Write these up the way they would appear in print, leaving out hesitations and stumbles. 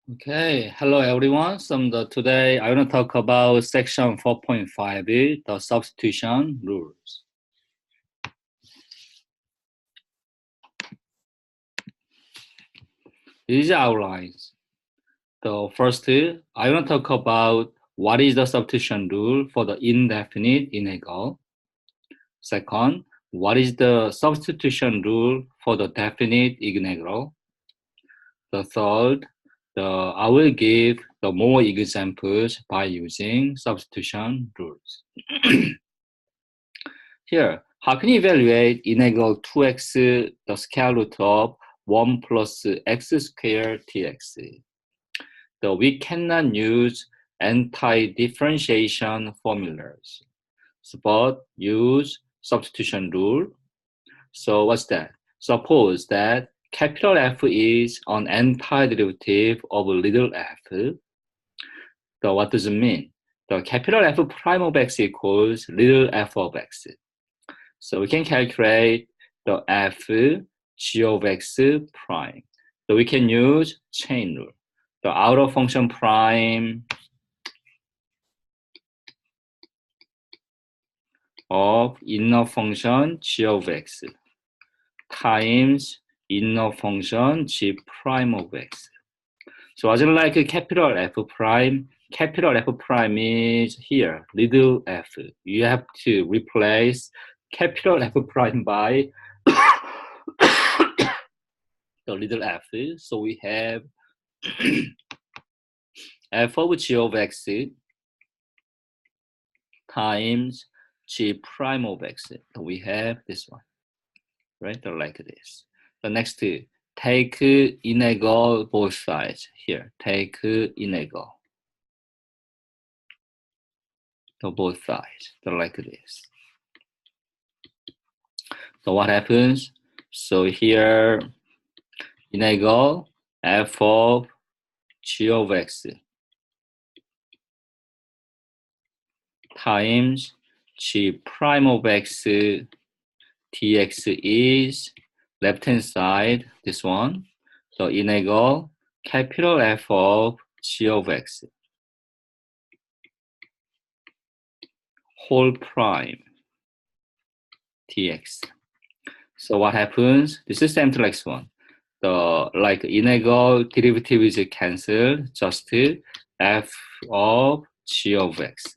Okay, hello everyone. Today I want to talk about section 4.5, the substitution rules. These are outlines. The first, I want to talk about what is the substitution rule for the indefinite integral. Second, what is the substitution rule for the definite integral? The third, I will give the more examples by using substitution rules. Here, how can you evaluate integral 2x the square root of 1 plus x squared dx? So we cannot use anti-differentiation formulas, but use substitution rule. So what's that? Suppose that capital F is an antiderivative of little f. So what does it mean? The capital F prime of x equals little f of x. So we can calculate the f g of x prime. So we can use chain rule. The outer function prime of inner function g of x times inner function g prime of x. So as in like capital F prime is here, little f. You have to replace capital F prime by the little f. So we have f of g of x times g prime of x. We have this one, right? Like this. The next, take integral both sides here. Take integral to both sides, like this. So what happens? So here, integral f of g of x times g prime of x dx is left-hand side, this one. So integral capital F of g of x whole prime dx. So what happens? This is same to next one. The like integral derivative is cancelled, just f of g of x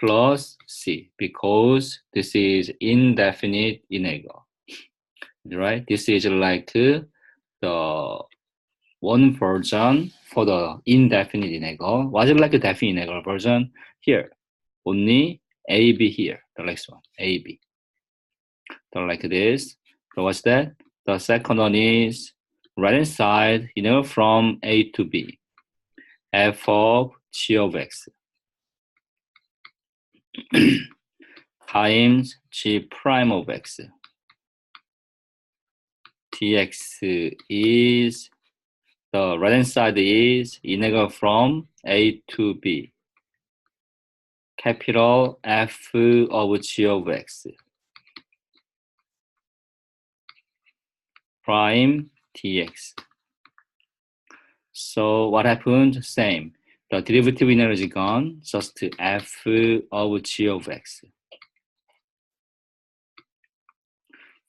plus c, because this is indefinite integral, right? This is like the one version for the indefinite integral. Was it like a definite integral version? Here, only AB here, the next one, AB. So like this. So what's that? The second one is right-hand side, from A to B. F of g of x times g prime of x dx is, the right-hand side is integral from A to B. Capital F of g of x prime dx. So what happened? Same. The derivative integral is gone, just f of g of x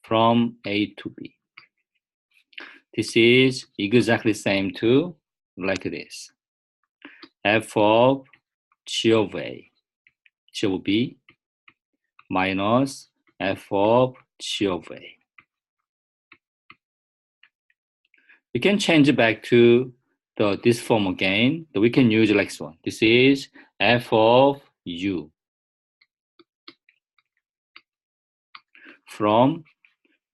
from A to B. This is exactly same to like this. F of g of A, g of B minus f of g of A. We can change it back to this form again. We can use like this one. This is f of u from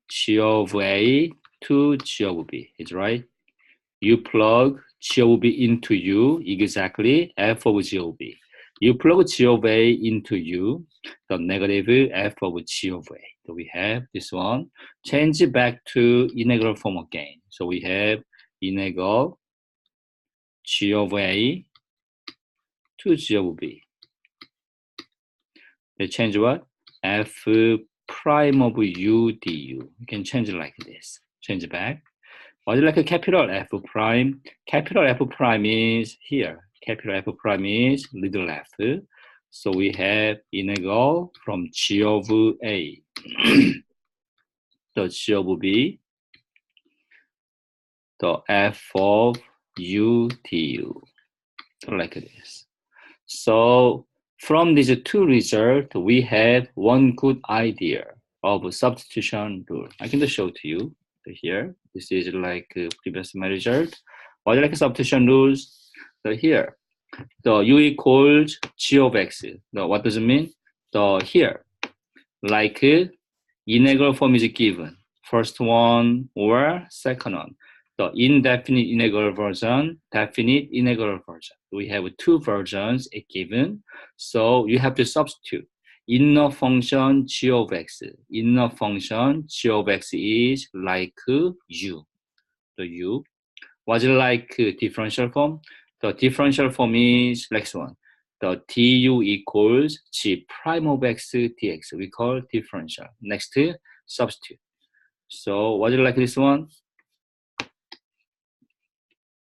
g of A to g of B. Is right? You plug g of B into u, exactly f of g of B. You plug g of A into u, the negative f of g of A. So we have this one. Change it back to integral form again. So we have integral g of A to g of B. They change what? F prime of u du. You can change it like this. Change it back. What is like a capital F prime? Capital F prime is here. Capital F prime is little f. So we have integral from G of A to G of B, the f of u du, like this. So from these two results, we have one good idea of substitution rule. I can just show to you here. This is like previous my result. What like substitution rules? So here, the u equals g of x. What does it mean? Here, like integral form is given. First one or second one. The indefinite integral version, definite integral version. We have two versions given. So you have to substitute. Inner function g of x. Inner function g of x is like u. The u. Was it like differential form? The differential form is like one. The du equals g prime of x dx. We call differential. Next, substitute. So was it like this one?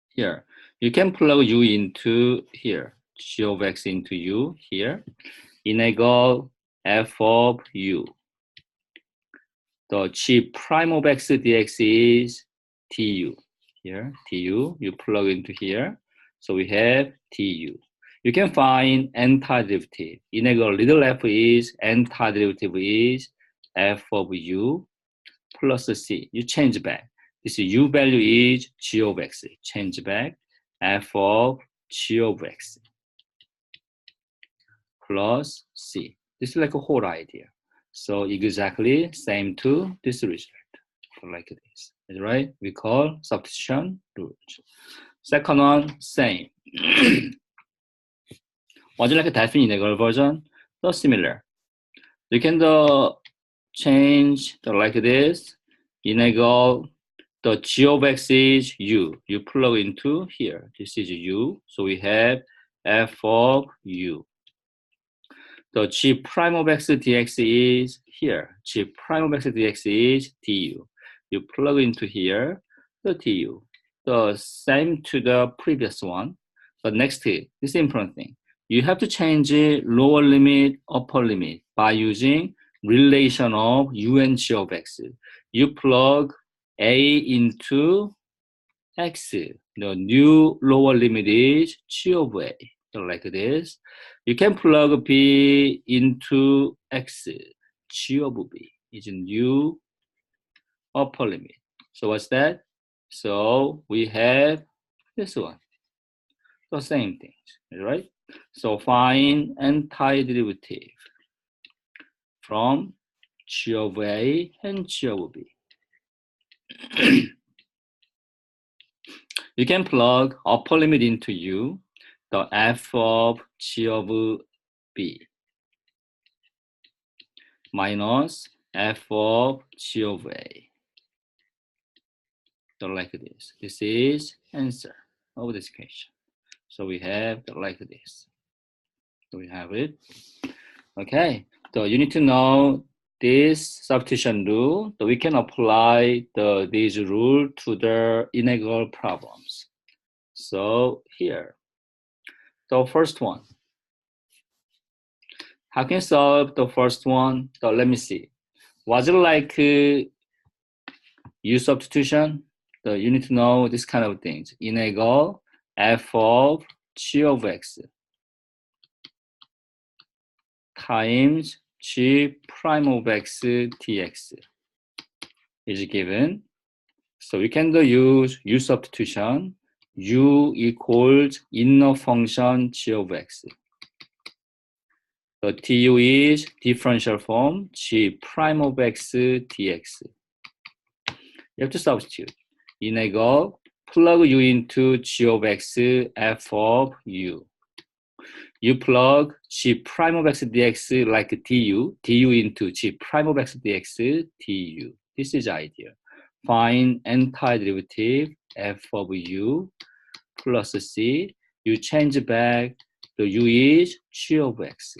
Here. You can plug u into here. G of x into u here. Integral f of u. The g prime of x dx is du. Here, du. You plug into here. So we have du. You can find antiderivative. Integral little f is antiderivative is f of u plus c. You change back. This u value is g of x. Change back f of g of x plus c. This is like a whole idea. So exactly same to this result. Like this. Right? We call substitution rule. Second one, same. Was it like a definite integral version? So similar. You can change like this. Integral, the g of x is u. You plug into here. This is u. So we have f of u. The g prime of x dx is here. G prime of x dx is du. You plug into here the du. The same to the previous one. But next, this is important thing. You have to change lower limit, upper limit by using relation of u and g of x. You plug a into x. The new lower limit is g of a. So like this. You can plug b into x. G of b is new upper limit. So what's that? So we have this one. The same thing, right? So find antiderivative from g of a and g of b. You can plug upper limit into u, the f of g of b minus f of g of a. So like this. This is answer of this question. So we have like this. So we have it. Okay. So you need to know this substitution rule. So we can apply this rule to the integral problems. So here, the first one. How can you solve the first one? So let me see. Was it like u substitution? So you need to know this kind of things. Integral f of g of x times g prime of x dx is given. So we can use u substitution. U equals inner function g of x. The du is differential form g prime of x dx. You have to substitute. Integral, plug u into g of x f of u. You plug g prime of x dx like du into g prime of x dx du. This is idea. Find antiderivative f of u plus c. You change back the u is g of x.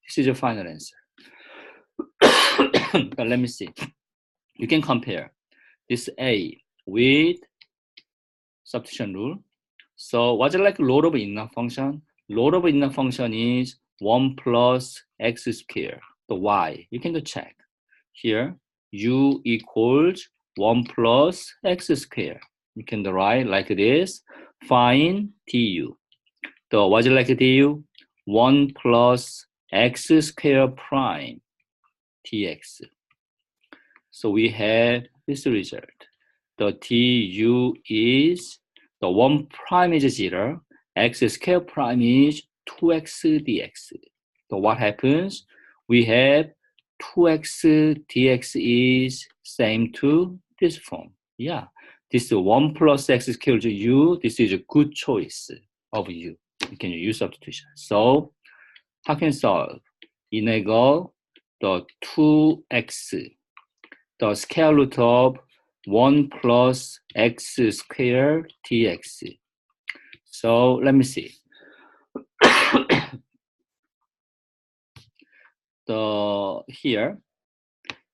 This is your final answer. But let me see. You can compare. this A with substitution rule. So what's it like load of inner function? Load of inner function is 1 plus x squared, the y. You can do check. Here, u equals 1 plus x squared. You can write like this. Find du. The what's it like du? 1 plus x squared prime dx. So we have this result. The du is the 1 prime is 0, x squared prime is 2x dx. So what happens? We have 2x dx is same to this form. Yeah, this is 1 plus x squared u. This is a good choice of u. You can use substitution. So how can solve? Integral the 2x, the square root of 1 plus x squared dx. So let me see. Here,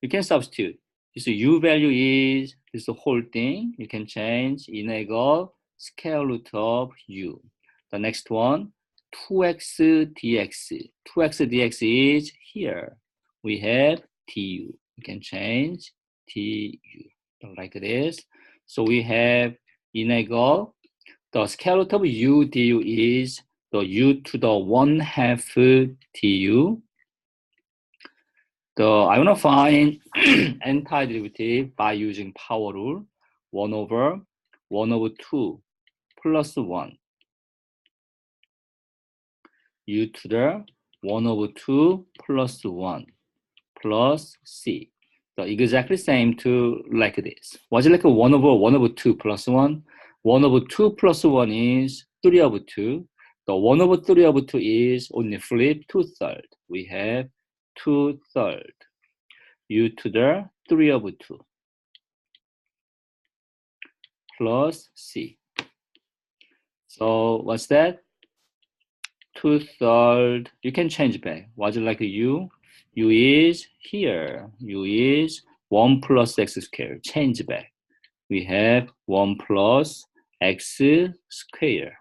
you can substitute. This u value is this whole thing. You can change integral square root of u. The next one, 2x dx. 2x dx is here. We have du. You can change du like this. So we have integral. The square root of u du is the u to the 1/2 du. I want to find antiderivative by using power rule. 1 over 2 plus 1. U to the 1 over 2 plus 1 plus c. So exactly same to like this. Was it like a 1 over 2 plus 1? 1 over 2 plus 1 is 3 over 2. The 1 over 3 over 2 is only flip 2/3. We have 2/3. U to the 3 over 2 plus c. So what's that? 2/3. You can change back. Was it like u? U is here. U is 1 plus x squared. Change back. We have 1 plus x squared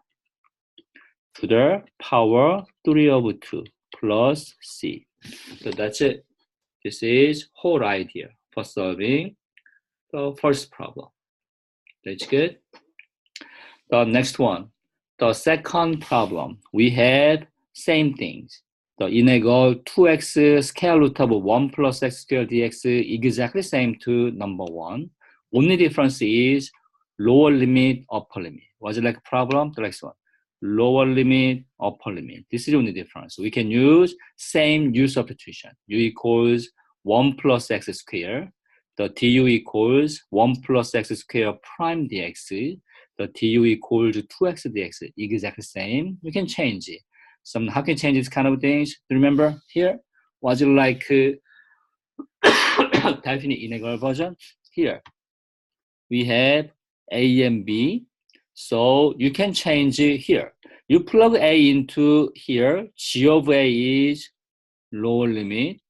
to the power 3 over 2 plus c. So that's it. This is whole idea for solving the first problem. That's good. The next one, the second problem, we have same things. The integral 2x square root of 1 plus x squared dx exactly same to number 1. Only difference is lower limit, upper limit. Was it like a problem? The next one, lower limit, upper limit. This is the only difference. We can use same u substitution. U equals 1 plus x squared. The du equals 1 plus x squared prime dx. The du equals 2x dx. Exactly same. We can change it. How can change this kind of things? Remember here? Was it like definite integral version? Here we have a and b. So you can change it here. You plug a into here. G of a is lower limit.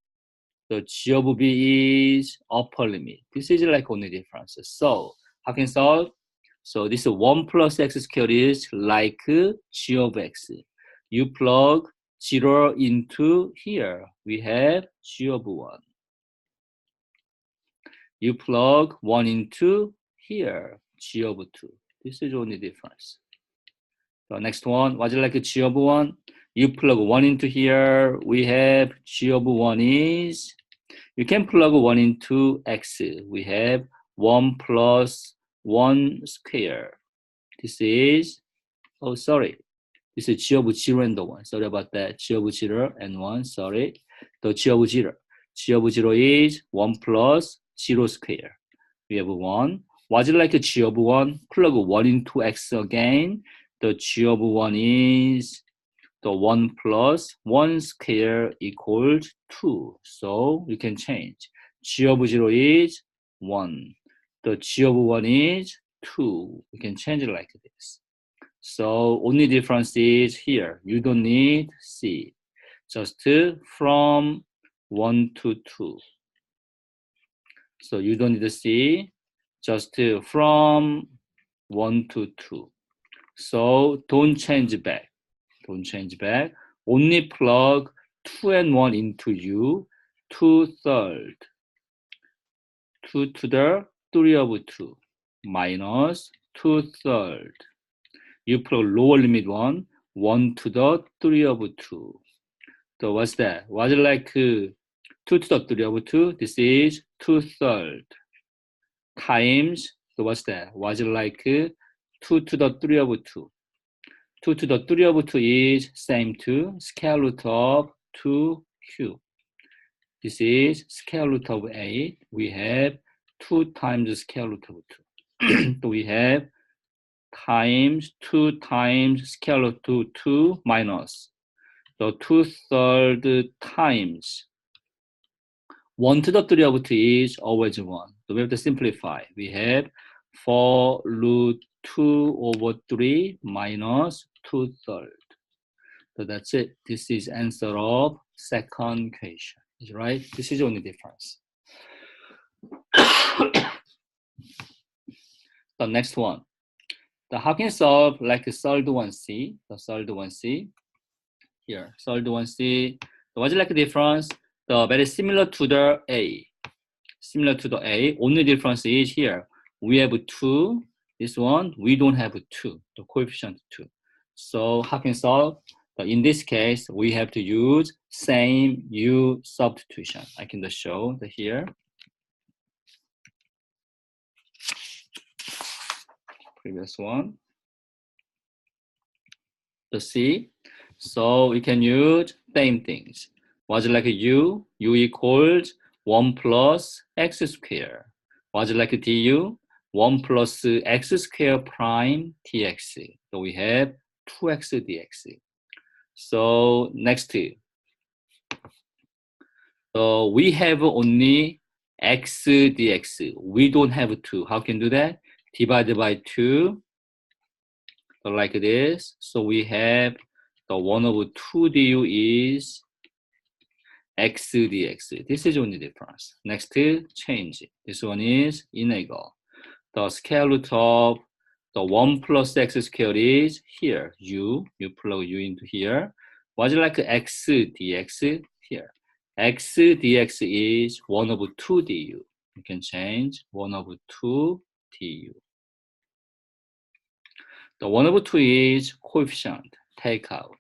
The g of b is upper limit. This is like only difference. So how can solve? So this 1 plus x squared is like g of x. You plug 0 into here. We have g of 1. You plug 1 into here. G of 2. This is only difference. The next one, was it like a G of 1? You plug 1 into here. We have G of 1 is, you can plug 1 into X. We have 1 plus 1 square. This is, oh, sorry. This is G of 0 and 1. Sorry about that. G of 0 and 1, sorry. The G of 0. G of 0 is 1 plus 0 square. We have 1. Was it like a G of 1? Plug 1 into X again. The G of 1 is the 1 plus 1 square equals 2. So you can change. G of 0 is 1. The G of 1 is 2. You can change it like this. So only difference is here. You don't need C. Just from 1 to 2. So you don't need to see, just from 1 to 2. So don't change back. Don't change back. Only plug 2 and 1 into U, 2/3. 2 to the 3 of 2 minus 2/3. You plug lower limit 1 to the 3 of 2. So what's that? Was it like 2 to the 3 of 2? This is 2/3 times, so what's that? Was it like 2 to the 3 of 2? 2 to the 3 of 2 is same to square root of 2 cube. This is square root of 8. We have 2 times the square root of 2. So we have times 2 times square root of 2 minus the 2/3 times 1 to the 3 of 2 is always 1. So we have to simplify. We have 4 root 2 over 3 minus 2/3. So that's it. This is answer of second question. Is right? This is the only difference. The next one. How can you solve like the third one C? The third one C. Here, third one C. What's like the difference? Very similar to the A. Similar to the A. Only difference is here. We have 2. This one, we don't have 2. The coefficient 2. So how can you solve? But in this case, we have to use same U substitution. I can just show the here. Previous one. The C. So we can use same things. Was it like a U? U equals 1 plus x squared. Was it like a du? 1 plus x squared prime dx. So we have 2x dx. So next, so we have only x dx. We don't have 2. How can you do that? Divided by 2. So like this. So we have the 1 over 2 du is x dx. This is only difference. Next, change. This one is inequal. The square root of the 1 plus x squared is here, u. You plug u into here. Was it like x dx here? X dx is 1 over 2 du. You can change 1 over 2 du. The 1 over 2 is coefficient. Take out.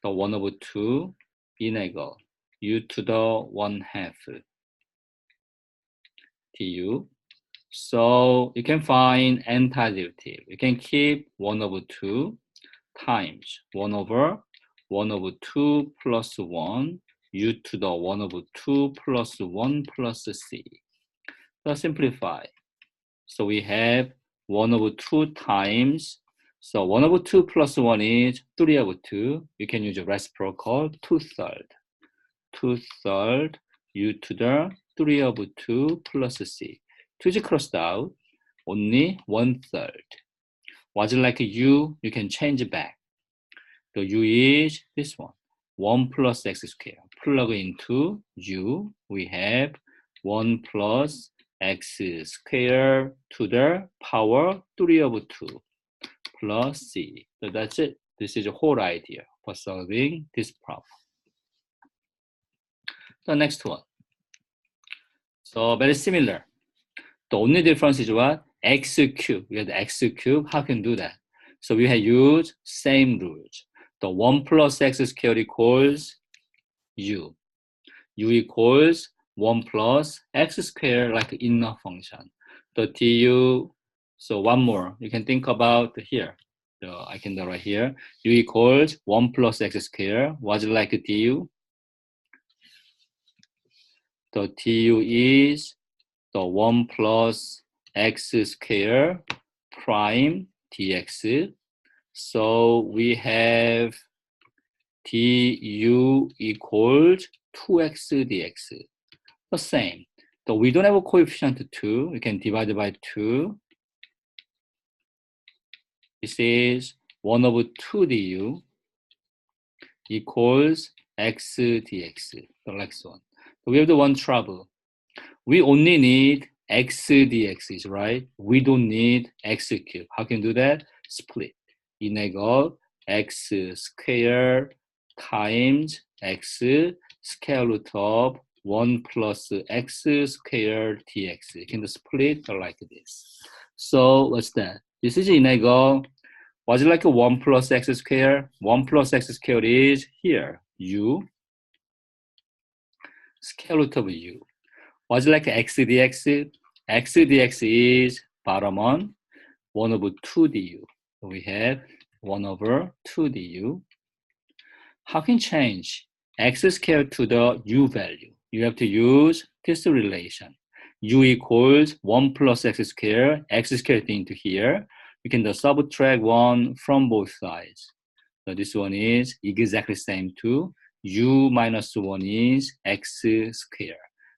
The 1 over 2 inequal. U to the 1/2 du. So you can find antiderivative. You can keep 1 over 2 times 1 over 2 plus 1 u to the 1 over 2 plus 1 plus c. So simplify. So we have 1 over 2 times, so 1 over 2 plus 1 is 3 over 2. You can use a reciprocal 2/3. 2/3 u to the 3 over 2 plus c. 2 is crossed out, only 1/3. Was it like u? You can change it back. The u is this one, 1 plus x squared. Plug into u, we have 1 plus x squared to the power 3 over 2 plus c. So that's it. This is the whole idea for solving this problem. The next one. So very similar. The only difference is what? X cubed. We have the x cubed. How can you do that? So we have used same rules. The 1 plus x squared equals u. U equals 1 plus x squared like inner function. The du, so one more. You can think about here. So I can do right here. U equals 1 plus x squared. Was it like du? The du is the 1 plus x squared prime dx. So we have du equals 2x dx. The same. So we don't have a coefficient 2. We can divide by 2. This is 1 over 2 du equals x dx. The next one. So we have the one trouble. We only need x dx is, right? We don't need x cubed. How can you do that? Split. 이내거 x square times x square root of 1 plus x squared dx. You can split like this. So what's that? This is 이내거. Was it like a 1 plus x squared? 1 plus x squared is here, u, square root of u. Was it like x dx? X dx is bottom on 1 over 2 du. We have 1 over 2 du. How can you change x squared to the u value? You have to use this relation. U equals 1 plus x squared into here. We can just subtract 1 from both sides. So this one is exactly same to u minus 1 is x squared.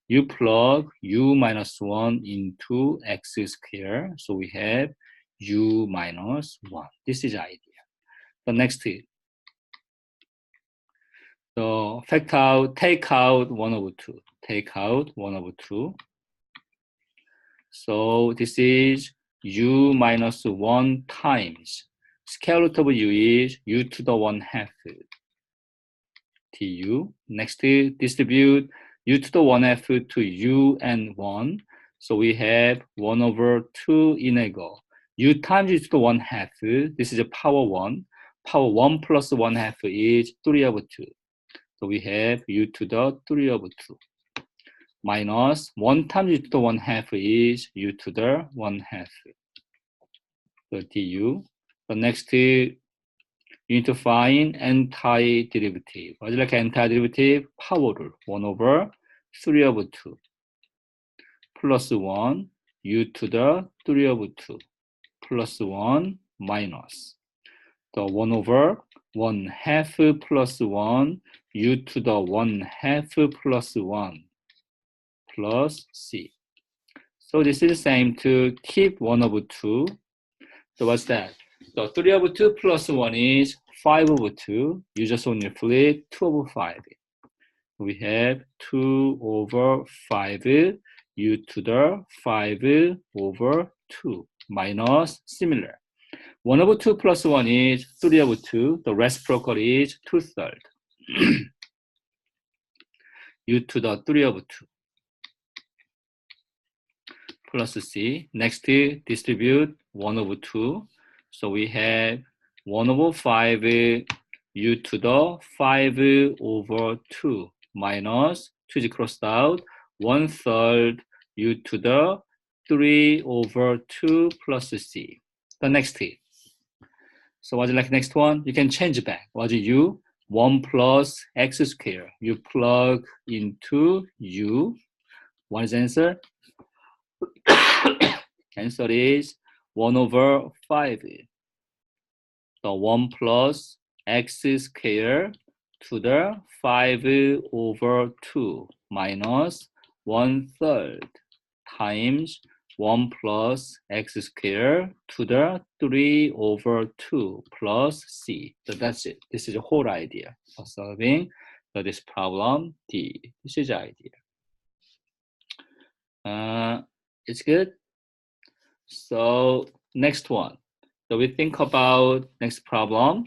You plug u minus 1 into x squared. So we have u minus 1. This is idea. The next tip. So take out 1 over 2. Take out 1 over 2. So this is u minus 1 times square root of u is u to the 1/2 du. Next, distribute u to the 1/2 to u and 1. So we have 1 over 2 이내거 u times u to the 1/2. This is a power 1. Power 1 plus 1/2 is 3 over 2. So we have u to the 3 over 2. Minus 1 times u to the 1/2 is u to the 1/2. So du. The next, you need to find antiderivative. What is like antiderivative? Power rule. 1 over 3 over 2 plus 1 u to the 3 over 2 plus 1 minus the 1 over 1/2 plus 1 u to the 1/2 plus 1 plus c. So this is the same to keep 1 over 2. So what's that? So 3 over 2 plus 1 is 5 over 2. You just only flip 2 over 5. We have 2 over 5 u to the 5 over 2 minus similar. 1 over 2 plus 1 is 3 over 2. The reciprocal is 2/3. u to the 3 over 2 plus c. Next, distribute 1 over 2. So we have 1 over 5 u to the 5 over 2 minus 2 is crossed out 1/3 u to the 3 over 2 plus c. The next tip. So what's like next one? You can change back. What's u? 1 plus x squared. You plug into u. What is the answer? Answer is 1 over 5. So 1 plus x squared to the 5 over 2 minus 1/3 times 1 plus x squared to the 3 over 2 plus c. So that's it. This is the whole idea of solving this problem D. This is the idea. It's good. So next one. So we think about next problem.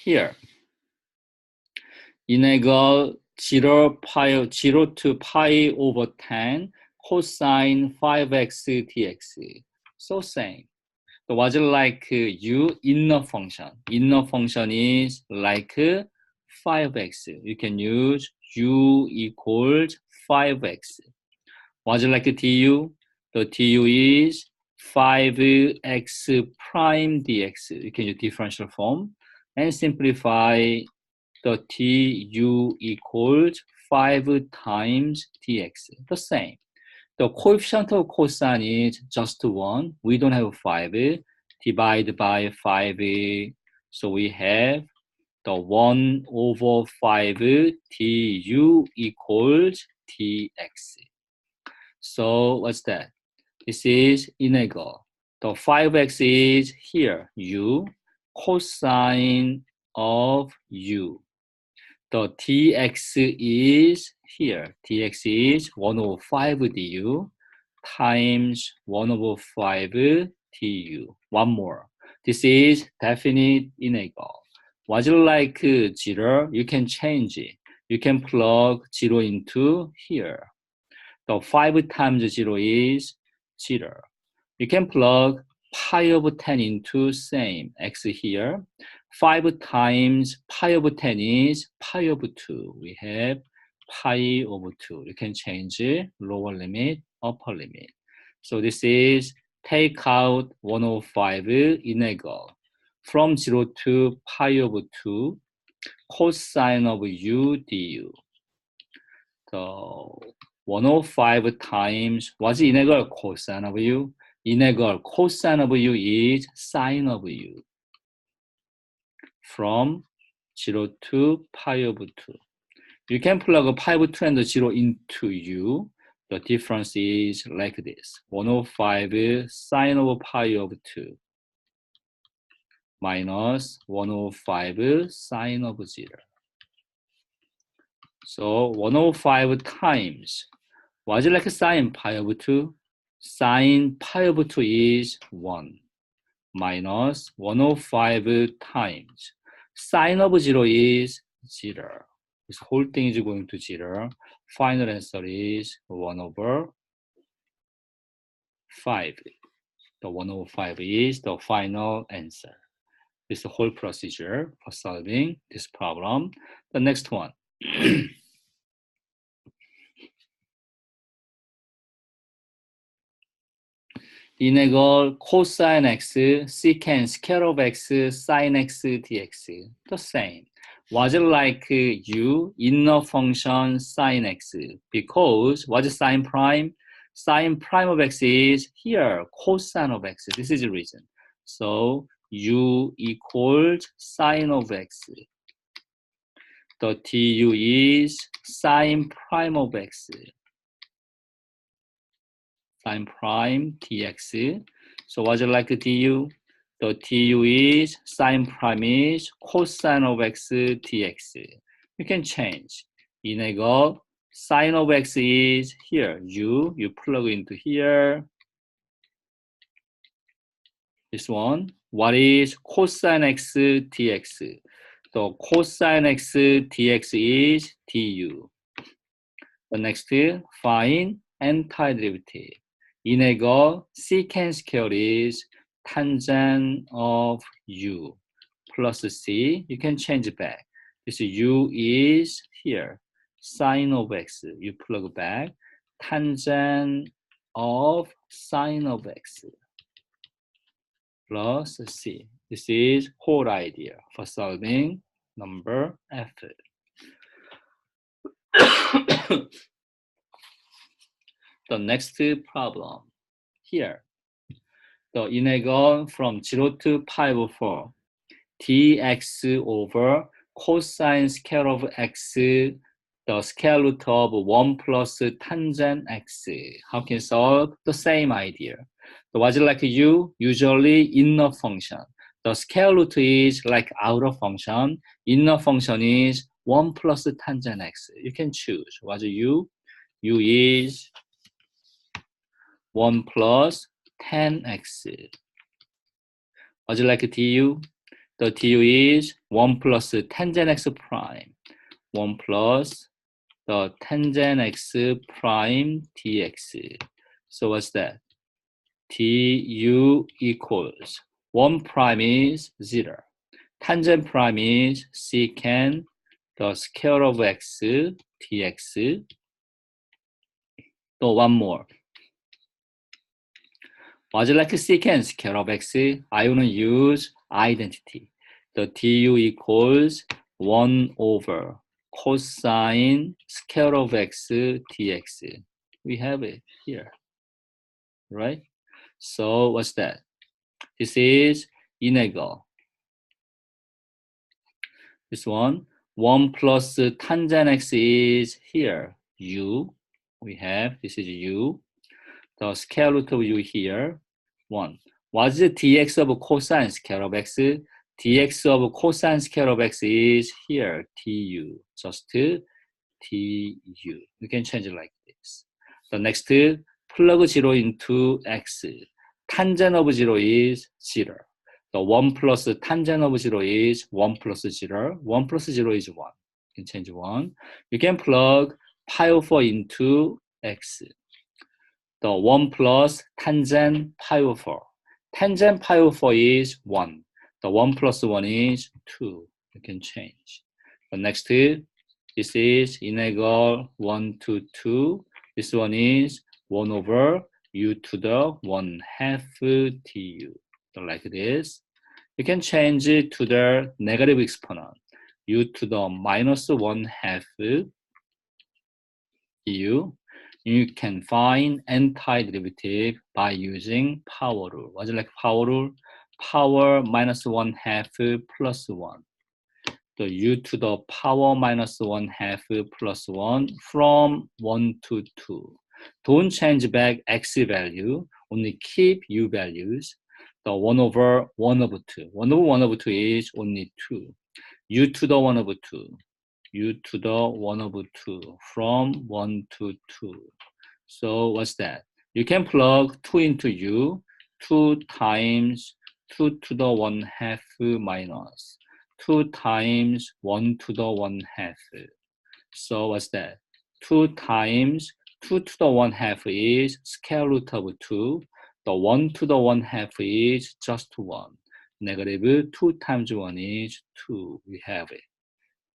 Here. Integral 0 to pi over 10 cosine 5x dx. So same. So was it like u inner function? Inner function is like 5x. You can use u equals 5x. Was it like du? The du is 5x prime dx. You can use differential form and simplify the du equals 5 times dx. The same. The coefficient of cosine is just 1. We don't have 5. Divide by 5. So we have the 1 over 5 du equals dx. So what's that? This is integral. The 5x is here, u, cosine of u. The dx is here, dx is 1 over 5 du times 1 over 5 du. One more. This is definite integral. Was it like 0? You can change it. You can plug 0 into here. So 5 times 0 is 0. You can plug pi over 10 into same x here. 5 times pi over 10 is pi over 2. We have pi over 2. You can change lower limit, upper limit. So this is take out 1 over 5 integral. From 0 to pi over 2, cosine of u du. So 105 times, what's integral cosine of u? Integral cosine of u is sine of u. From 0 to pi over 2. You can plug pi over 2 and 0 into u. The difference is like this. 105 sine over pi over 2 minus 105 sine of 0. So 105 times, was it like sine pi over 2? Sine pi over 2 is 1 minus 105 times. Sine of 0 is 0. This whole thing is going to 0. Final answer is 1 over 5. The 1 over 5 is the final answer. This is the whole procedure for solving this problem. The next one. integral cosine x, secant square of x, sin x dx. The same. Was it like u, inner function sin x? Because what is sin prime? Sin prime of x is here, cosine of x. This is the reason. So u equals sine of x. The du is sine prime of x. Sine prime dx. So what's it like du? The du is sine prime is cosine of x dx. You can change. Integral sine of x is here. You plug into here. This one. What is cosine x dx? The cosine x dx is du. The next, find antiderivative. integral secant square is tangent of u plus c. You can change it back. This u is here. Sine of x. You plug back. Tangent of sine of x plus c. This is whole idea for solving number F. The next problem here. The integral from 0 to pi over 4 dx over cosine square of x, the square root of 1 plus tangent x. How can you solve? The same idea. So was it like u? Usually inner function. The square root is like outer function. Inner function is 1 plus tangent x. You can choose. What's u? U is 1 plus 10x. Was it like du? The du is 1 plus tangent x prime. 1 plus the tangent x prime dx. So what's that? du equals 1 prime is 0. Tangent prime is secant the square of x dx. So one more. Was it like secant square of x? I want to use identity. The du equals 1 over cosine square of x dx. We have it here, right? So what's that? This is integral. This one, 1 plus tangent x is here, u. We have, this is u. The square root of u here, 1. What's the dx of cosine square of x? dx of cosine square of x is here, du. Just du. You can change it like this. The next, plug 0 into x. Tangent of 0 is 0. The 1 plus tangent of 0 is 1 plus 0. 1 plus 0 is 1. You can change 1. You can plug pi over 4 into x. The 1 plus tangent pi over 4. Tangent pi over 4 is 1. The 1 plus 1 is 2. You can change. The next, this is integral 1 to 2. This one is 1 over u to the 1/2 du. So like this. You can change it to the negative exponent. U to the minus 1/2 du. You can find antiderivative by using power rule. What's it like power rule? Power minus 1/2 plus 1. The u to the power minus 1/2 plus 1 from 1 to 2. Don't change back x value, only keep u values. The 1 over 1 over 2. 1 over 1 over 2 is only 2. U to the 1 over 2. U to the 1 over 2 from 1 to 2. So what's that? You can plug 2 into u. 2 times 2 to the 1/2 minus 2 times 1 to the 1/2. So what's that? 2 times 2 to the 1/2 is square root of 2. The 1 to the 1/2 is just 1. Negative 2 times 1 is 2. We have it.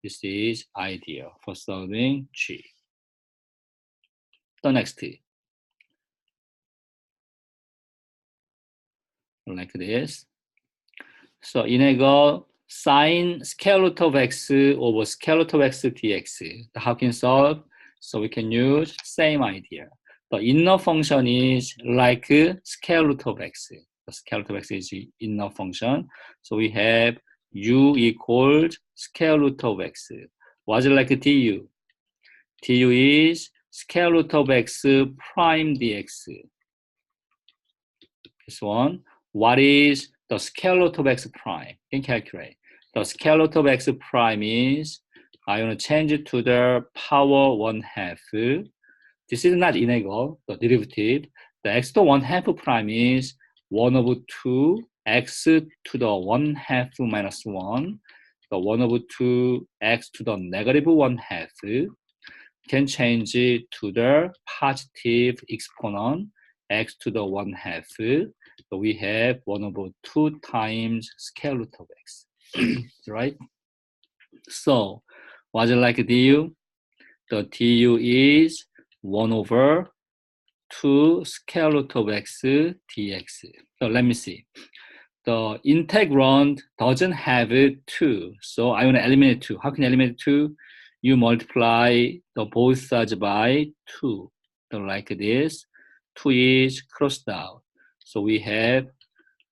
This is ideal for solving G. The next, like this. So integral sine square root of x over square root of x dx. How can solve? So we can use same idea. The inner function is like square root of x. The square root of x is inner function. So we have u equals square root of x. What's it like du? du is square root of x prime dx. This one. What is the square root of x prime? You can calculate. The square root of x prime is, I want to change it to the power 1/2. This is not integral, the derivative. The x to 1/2 prime is 1 over 2 x to the 1/2 minus 1. The 1 over 2 x to the negative 1/2 can change it to the positive exponent x to the 1/2. So we have 1 over 2 times square root of x, right? So what's it like du? The du is 1 over 2 square root of x dx. So let me see. The integrand doesn't have 2, so I want to eliminate 2. How can you eliminate 2? You multiply the both sides by 2. So like this, 2 is crossed out. So we have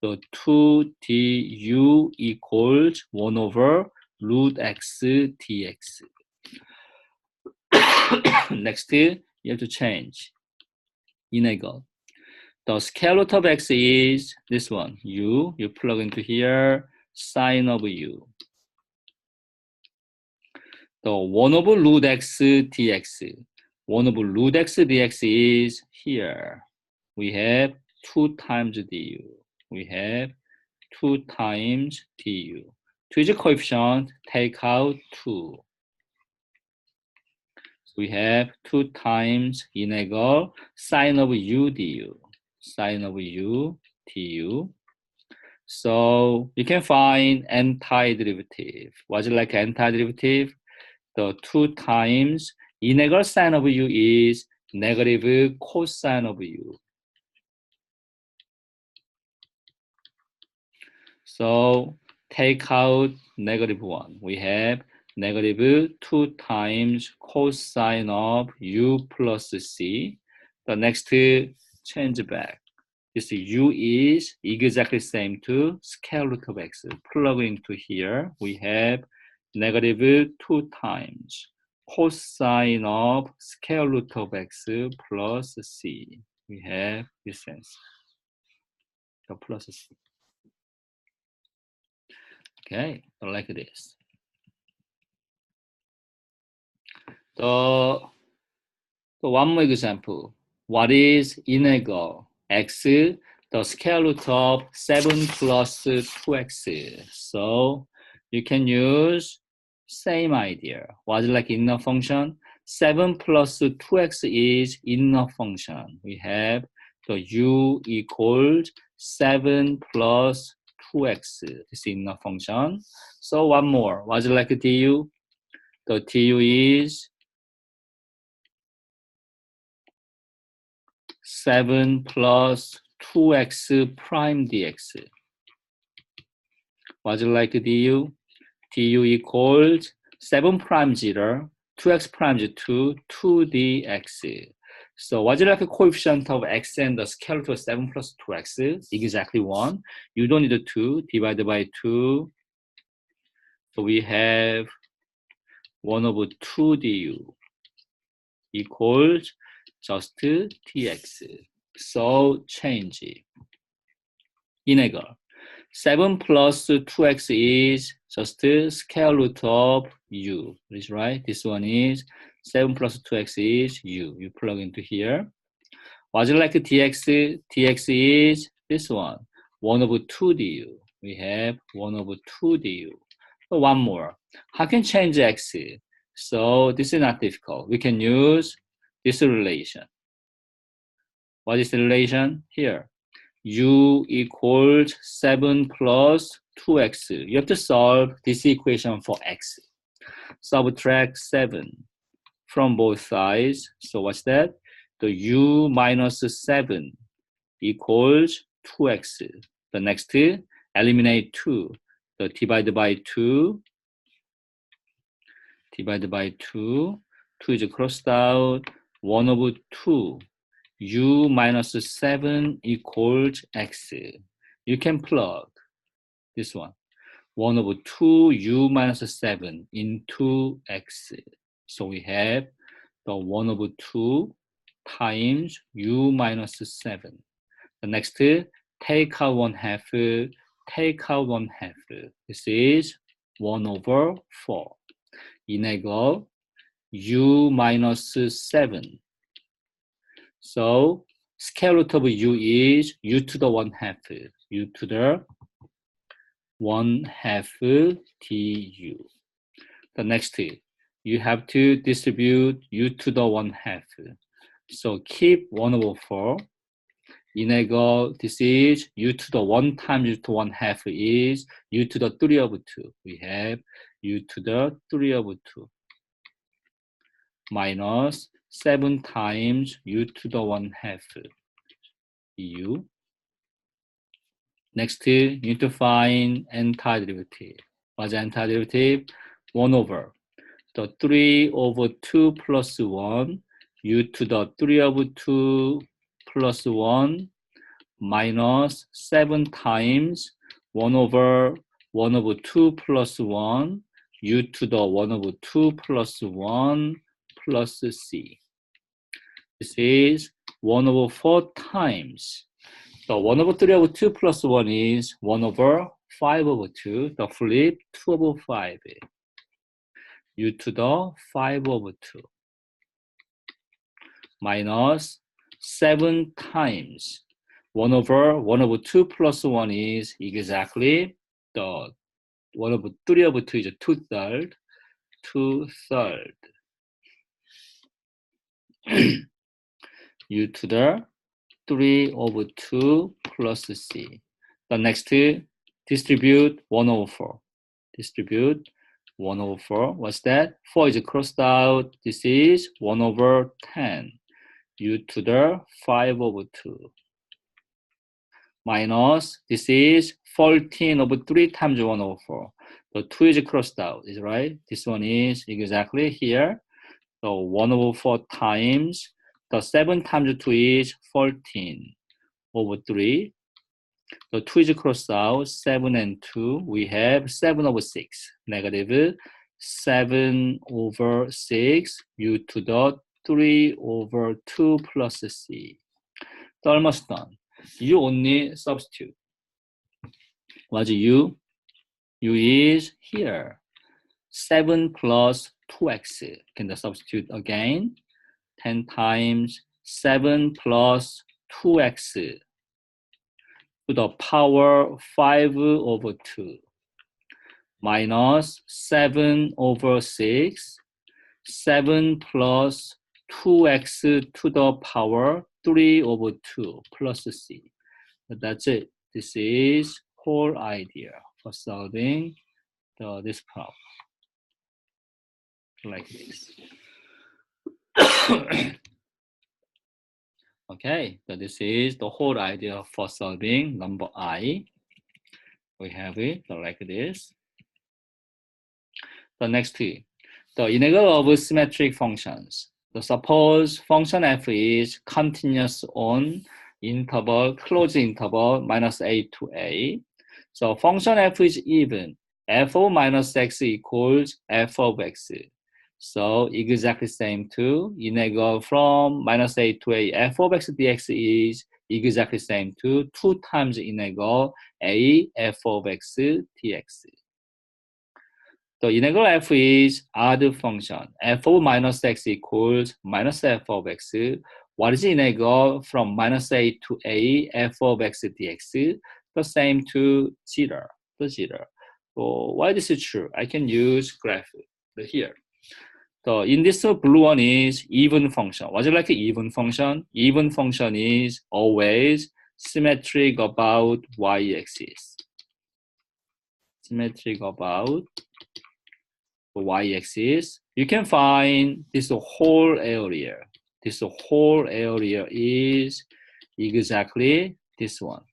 the 2 du equals 1 over root x dx. Next, you have to change integral. The square root of x is this one, u. You plug into here, sine of u. The 1 over root x dx. 1 over root x dx is here. We have 2 times du. We have 2 times du. 2 is a coefficient, take out 2. So we have 2 times integral sine of u du. Sine of u du. So you can find antiderivative. What's it like antiderivative? The 2 times integral sine of u is negative cosine of u. So take out negative 1. We have negative 2 times cosine of u plus c. The next change back. This u is exactly same to square root of x. Plug into here. We have negative 2 times cosine of square root of x plus c. We have this answer. The plus c. Okay, like this. One more example. What is integral x, the square root of 7 plus 2x? So you can use same idea. What's like inner function? 7 plus 2x is inner function. We have the u equals 7 plus 2x. This is inner function. So one more. What's like du? The du is 7 plus 2x prime dx. What's like du? du equals 7 prime 0, 2x prime 2, 2dx. So what's like a coefficient of x and the square root of 7 plus 2x? Exactly 1. You don't need 2. Divided by 2. So we have 1 over 2 du equals just dx. So change integral. 7 plus 2x is just square root of u. Is right? This one is 7 plus 2x is u. You plug into here. What's like dx? dx is this one. 1 over 2 du. We have 1 over 2 du. So one more. How can change x? So this is not difficult. We can use this relation. What is the relation? Here. U equals 7 plus 2x. You have to solve this equation for x. Subtract 7 from both sides. So what's that? The u minus 7 equals 2x. The next, eliminate 2. The divided by 2. Divided by 2. 2 is crossed out. 1 over 2. U minus 7 equals x. You can plug this one. 1 over 2 u minus 7 into x. So we have the 1 over 2 times u minus 7. The next, take out 1/2, take out 1/2. This is 1 over 4. integral u minus 7. So square root of u is u to the 1/2. u to the 1/2 du. The next, you have to distribute u to the 1/2. So keep 1 over 4. integral, this is u to the 1 times u to 1/2 is u to the 3 over 2. We have u to the 3 over 2 minus 7 times u to the 1/2 du. Next, you need to find antiderivative. What's antiderivative? 1 over the 3 over 2 plus 1 u to the 3 over 2 plus 1 minus 7 times 1 over 2 plus 1 u to the 1 over 2 plus 1 plus c. This is 1 over 4 times. So 1 over 3 over 2 plus 1 is 1 over 5 over 2. The flip, 2 over 5. u to the 5 over 2 minus 7 times 1 over 2 plus 1 is exactly the 1 over 3 over 2 is a 2/3. 2/3. u to the 3 over 2 plus c. The next, distribute 1 over 4. Distribute 1 over 4. What's that? 4 is crossed out. This is 1 over 10. u to the 5 over 2. Minus, this is 14 over 3 times 1 over 4. The 2 is crossed out, is right? This one is exactly here. So 1 over 4 times, the 7 times 2 is 14 over 3. The 2 is crossed out, 7 and 2. We have 7 over 6. Negative 7 over 6 u to the 3 over 2 plus c. So almost done. You only substitute. What's u? u is here. 7 plus 2x. Can the substitute again? 10 times 7 plus 2x to the power 5 over 2 minus 7 over 6, 7 plus 2x to the power 3 over 2 plus c. That's it. This is whole idea for solving this problem. Like this. Okay, so this is the whole idea for solving number I. We have it like this. The next, the integral of symmetric functions. So suppose function f is continuous on interval, closed interval, minus a to a. So function f is even. F of minus x equals f of x. So exactly same to integral from minus a to a f of x dx is exactly same to 2 times integral a f of x dx. The integral f is odd function. F of minus x equals minus f of x. What is the integral from minus a to a f of x dx? The same to 0, the 0. So why this is true? I can use graph here. So in this blue one is even function. What's it like an even function? Even function is always symmetric about y-axis. Symmetric about the y-axis. You can find this whole area. This whole area is exactly this one.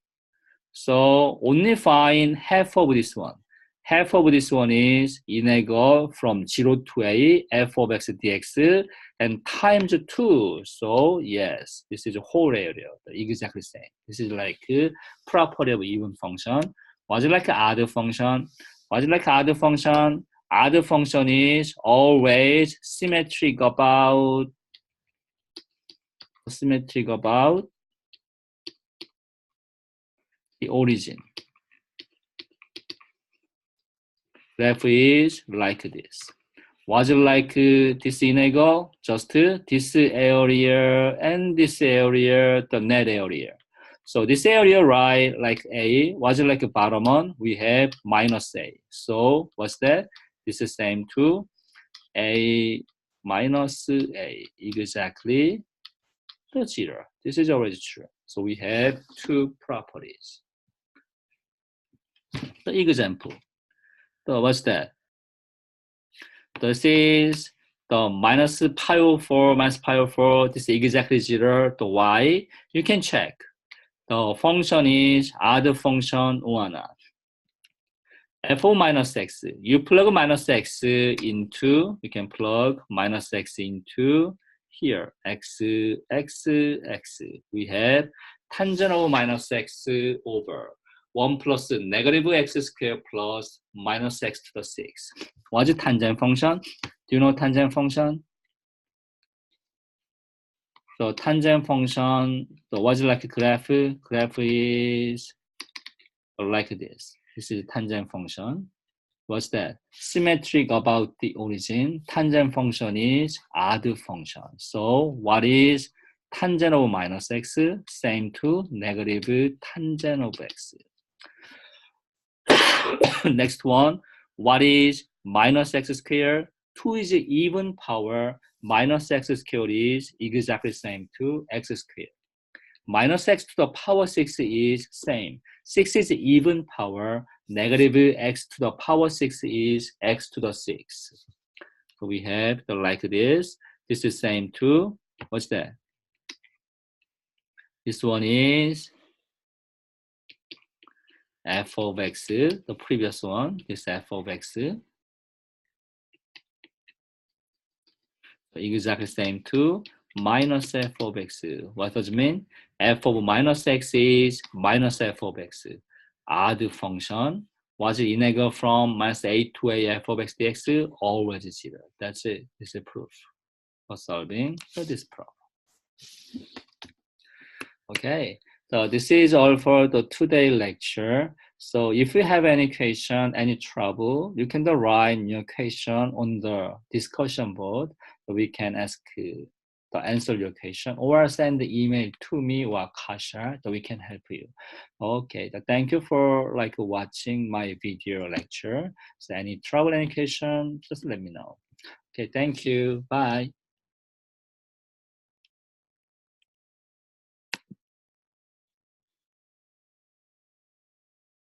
So only find half of this one. Half of this one is integral from 0 to a f of x dx and times 2. So yes, this is a whole area, exactly same. This is like a property of even function. Was it like an odd function? Was it like an odd function? Odd function is always symmetric about the origin. Graph is like this. Was it like this integral? Just this area and this area, the net area. So this area, right, like A, was it like a bottom one? We have minus A. So what's that? This is same to A minus A, exactly the 0. This is already true. So we have two properties. The example. So what's that? This is the minus pi over 4, minus pi over 4. This is exactly 0. The y, you can check. The function is odd function or not. F of minus x. You plug minus x into, you can plug minus x into here. X, x, x. We have tangent of minus x over 1 plus negative x squared plus minus x to the 6. What's the tangent function? Do you know tangent function? So tangent function, so what's like a graph? Graph is like this. This is tangent function. What's that? Symmetric about the origin. Tangent function is odd function. So what is tangent of minus x? Same to negative tangent of x. Next one, what is minus x squared? 2 is even power. Minus x squared is exactly same to x squared. Minus x to the power 6 is same. 6 is even power. Negative x to the power 6 is x to the 6. So we have the like this. This is same to, what's that? This one is f of x, the previous one is f of x. So exactly same to minus f of x. What does it mean? F of minus x is minus f of x. Odd function. Was it integral from minus a to a f of x dx? Always 0. That's it. This is a proof for solving this problem. Okay. So this is all for the today lecture. So if you have any question, any trouble, you can write your question on the discussion board. So we can ask the answer your question or send the email to me or Kasha so we can help you. Okay, thank you for like watching my video lecture. So any trouble, any question, just let me know. Okay, thank you. Bye.